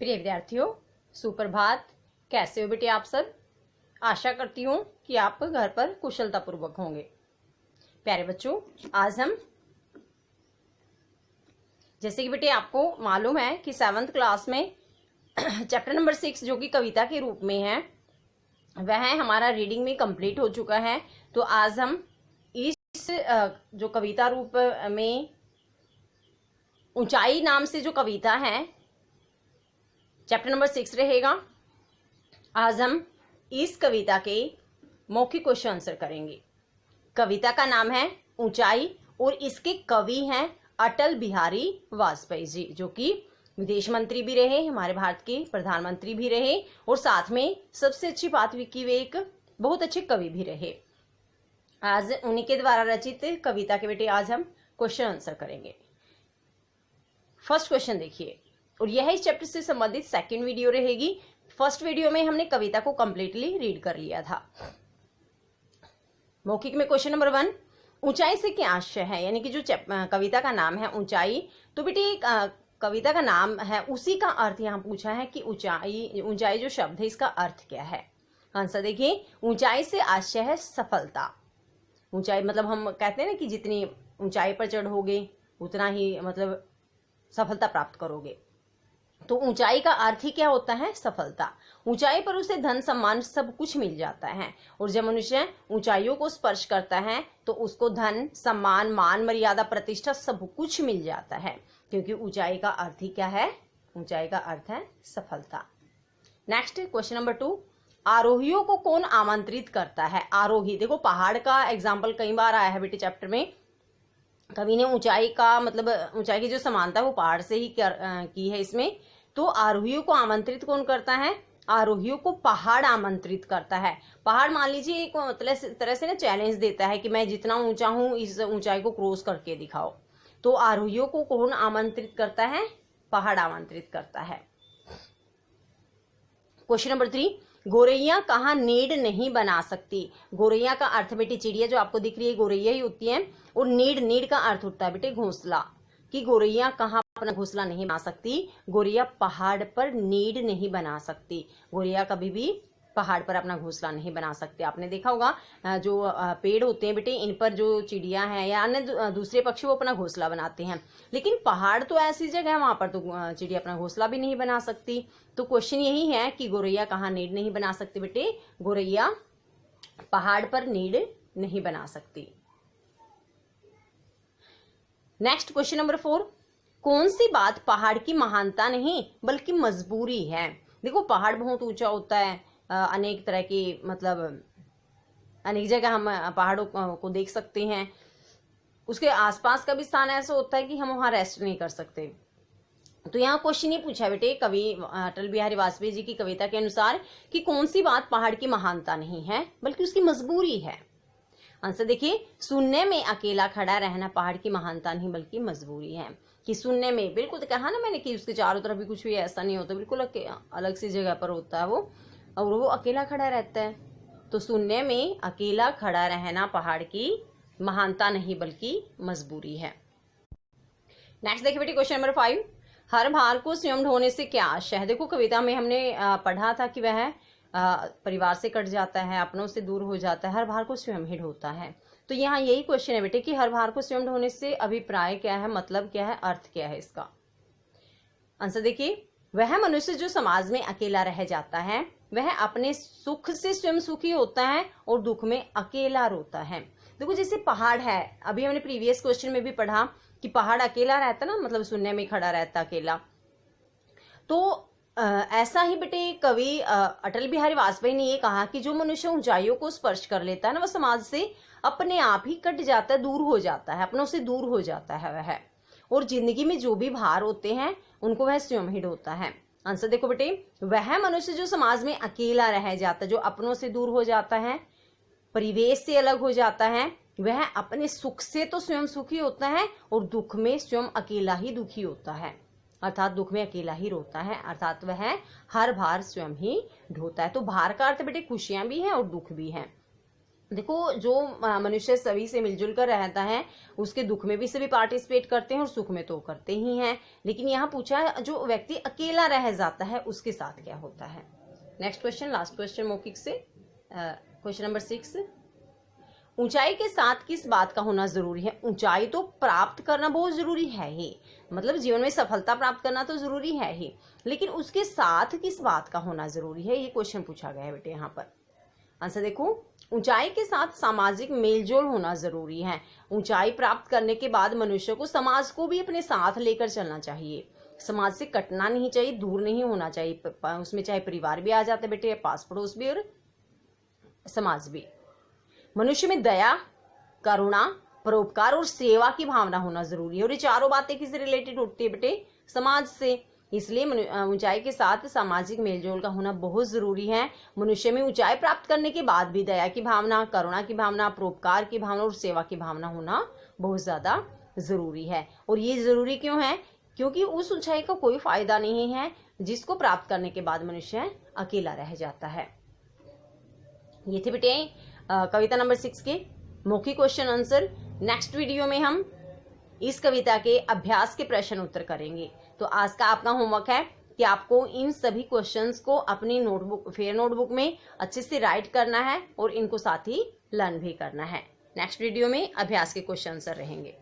प्रिय विद्यार्थियों, सुप्रभात। कैसे हो बेटे आप सब? आशा करती हूँ कि आप घर पर कुशलतापूर्वक होंगे। प्यारे बच्चों, आज हम जैसे कि बेटे आपको मालूम है कि 7th क्लास में चैप्टर नंबर 6 जो कि कविता के रूप में है वह हमारा रीडिंग में कंप्लीट हो चुका है। तो आज हम इस जो कविता रूप में ऊंचाई नाम से जो कविता है चैप्टर नंबर 6 रहेगा। आज हम इस कविता के मौखिक क्वेश्चन आंसर करेंगे। कविता का नाम है ऊंचाई और इसके कवि हैं अटल बिहारी वाजपेयी जी, जो कि विदेश मंत्री भी रहे, हमारे भारत के प्रधानमंत्री भी रहे और साथ में सबसे अच्छी बात की वे एक बहुत अच्छे कवि भी रहे। आज उन्हीं के द्वारा रचित कविता के बेटे आज हम क्वेश्चन आंसर करेंगे। फर्स्ट क्वेश्चन देखिए, और यह इस चैप्टर से संबंधित सेकंड वीडियो रहेगी। फर्स्ट वीडियो में हमने कविता को कंप्लीटली रीड कर लिया था। मौखिक में क्वेश्चन नंबर 1, ऊंचाई से क्या आशय है, यानी कि जो कविता का नाम है ऊंचाई, तो बेटे कविता का नाम है उसी का अर्थ यहाँ पूछा है कि ऊंचाई जो शब्द है इसका अर्थ क्या है। आंसर देखिए, ऊंचाई से आशय है सफलता। ऊंचाई मतलब हम कहते हैं ना कि जितनी ऊंचाई पर चढ़ोगे उतना ही मतलब सफलता प्राप्त करोगे। तो ऊंचाई का अर्थ ही क्या होता है? सफलता। ऊंचाई पर उसे धन सम्मान सब कुछ मिल जाता है और जब मनुष्य ऊंचाइयों को स्पर्श करता है तो उसको धन सम्मान मान मर्यादा प्रतिष्ठा सब कुछ मिल जाता है, क्योंकि ऊंचाई का अर्थ ही क्या है? ऊंचाई का अर्थ है सफलता। नेक्स्ट क्वेश्चन नंबर 2, आरोहियों को कौन आमंत्रित करता है? आरोही, देखो पहाड़ का एग्जाम्पल कई बार आया है बेटे चैप्टर में। कवि ने ऊंचाई का मतलब ऊंचाई की जो समानता है वो पहाड़ से ही की है इसमें। तो आरोहियों को आमंत्रित कौन करता है? आरोहियों को पहाड़ आमंत्रित करता है। पहाड़ मान लीजिए एक तरह से ना चैलेंज देता है कि मैं जितना ऊंचा हूं इस ऊंचाई को क्रॉस करके दिखाओ। तो आरोहियों को कौन आमंत्रित करता है? पहाड़ आमंत्रित करता है। क्वेश्चन नंबर 3, गोरैया कहाँ नीड नहीं बना सकती? गोरैया का अर्थ बेटे चिड़िया जो आपको दिख रही है गोरैया ही होती है, और नीड का अर्थ होता है बेटे घोंसला, कि गोरैया कहाँ अपना घोंसला नहीं बना सकती? गोरैया पहाड़ पर नीड नहीं बना सकती। गोरैया कभी भी पहाड़ पर अपना घोंसला नहीं बना सकते। आपने देखा होगा जो पेड़ होते हैं बेटे इन पर जो चिड़िया है या अन्य दूसरे पक्षी वो अपना घोंसला बनाते हैं, लेकिन पहाड़ तो ऐसी जगह है वहां पर तो चिड़िया अपना घोंसला भी नहीं बना सकती। तो क्वेश्चन यही है कि गोरैया कहाँ नीड नहीं बना सकती? बेटे गोरैया पहाड़ पर नीड नहीं बना सकती। नेक्स्ट क्वेश्चन नंबर 4, कौन सी बात पहाड़ की महानता नहीं बल्कि मजबूरी है? देखो पहाड़ बहुत ऊंचा होता है, अनेक तरह की मतलब अनेक जगह हम पहाड़ों को देख सकते हैं। उसके आसपास का भी स्थान ऐसा होता है कि हम वहां रेस्ट नहीं कर सकते। तो यहाँ क्वेश्चन ये पूछा बेटे कवि अटल बिहारी वाजपेयी जी की कविता के अनुसार कि कौन सी बात पहाड़ की महानता नहीं है बल्कि उसकी मजबूरी है। आंसर देखिए, शून्य में अकेला खड़ा रहना पहाड़ की महानता नहीं बल्कि मजबूरी है। कि शून्य में, बिल्कुल कहा ना मैंने कि उसके चारों तरफ भी कुछ भी ऐसा नहीं होता, बिल्कुल अलग सी जगह पर होता है वो, और वो अकेला खड़ा रहता है। तो शून्य में अकेला खड़ा रहना पहाड़ की महानता नहीं बल्कि मजबूरी है। नेक्स्ट देखिए बेटे क्वेश्चन नंबर 5, हर भार को स्वयं ढोने से क्या आशय है? देखो कविता में हमने पढ़ा था कि वह परिवार से कट जाता है, अपनों से दूर हो जाता है, हर भार को स्वयं ही ढोता है। तो यहाँ यही क्वेश्चन है बेटे कि हर भार को स्वयं ढोने से अभिप्राय क्या है, मतलब क्या है, अर्थ क्या है इसका? आंसर देखिए, वह मनुष्य जो समाज में अकेला रह जाता है वह अपने सुख से स्वयं सुखी होता है और दुख में अकेला रोता है। देखो जैसे पहाड़ है, अभी हमने प्रीवियस क्वेश्चन में भी पढ़ा कि पहाड़ अकेला रहता ना, मतलब शून्य में खड़ा रहता अकेला। तो ऐसा ही बेटे कवि अटल बिहारी वाजपेयी ने ये कहा कि जो मनुष्य ऊंचाइयों को स्पर्श कर लेता है ना वह समाज से अपने आप ही कट जाता है, दूर हो जाता है, अपनों से दूर हो जाता है वह, और जिंदगी में जो भी भार होते हैं उनको वह स्वयं ही ढोता है। आंसर देखो बेटे, वह मनुष्य जो समाज में अकेला रह जाता है, जो अपनों से दूर हो जाता है, परिवेश से अलग हो जाता है, वह अपने सुख से तो स्वयं सुखी होता है और दुख में स्वयं अकेला ही दुखी होता है, अर्थात दुख में अकेला ही रोता है, अर्थात वह हर भार स्वयं ही ढोता है। तो भार का अर्थ बेटे खुशियां भी हैं और दुख भी हैं। देखो, जो मनुष्य सभी से मिलजुल कर रहता है उसके दुख में भी सभी पार्टिसिपेट करते हैं और सुख में तो करते ही हैं। लेकिन यहाँ पूछा है जो व्यक्ति अकेला रह जाता है उसके साथ क्या होता है। नेक्स्ट क्वेश्चन, लास्ट क्वेश्चन मौखिक से, क्वेश्चन नंबर 6। ऊंचाई के साथ किस बात का होना जरूरी है? ऊंचाई तो प्राप्त करना बहुत जरूरी है ही, मतलब जीवन में सफलता प्राप्त करना तो जरूरी है ही, लेकिन उसके साथ किस बात का होना जरूरी है, ये क्वेश्चन पूछा गया है बेटे। यहाँ पर आंसर देखो, ऊंचाई के साथ सामाजिक मेलजोल होना जरूरी है। ऊंचाई प्राप्त करने के बाद मनुष्य को समाज को भी अपने साथ लेकर चलना चाहिए, समाज से कटना नहीं चाहिए, दूर नहीं होना चाहिए। उसमें चाहे परिवार भी आ जाते हैं बेटे, पास पड़ोस भी और समाज भी। मनुष्य में दया, करुणा, परोपकार और सेवा की भावना होना जरूरी है, और ये चारों बातें किससे रिलेटेड होती है बेटे? समाज से। इसलिए ऊंचाई के साथ सामाजिक मेलजोल का होना बहुत जरूरी है। मनुष्य में ऊंचाई प्राप्त करने के बाद भी दया की भावना, करुणा की भावना, परोपकार की भावना और सेवा की भावना होना बहुत ज्यादा जरूरी है। और ये जरूरी क्यों है? क्योंकि उस ऊंचाई का कोई फायदा नहीं है जिसको प्राप्त करने के बाद मनुष्य अकेला रह जाता है। ये थे बेटे कविता नंबर 6 के मौखिक क्वेश्चन आंसर। नेक्स्ट वीडियो में हम इस कविता के अभ्यास के प्रश्न उत्तर करेंगे। तो आज का आपका होमवर्क है कि आपको इन सभी क्वेश्चंस को अपनी फेयर नोटबुक में अच्छे से राइट करना है और इनको साथ ही लर्न भी करना है। नेक्स्ट वीडियो में अभ्यास के क्वेश्चन आंसर रहेंगे।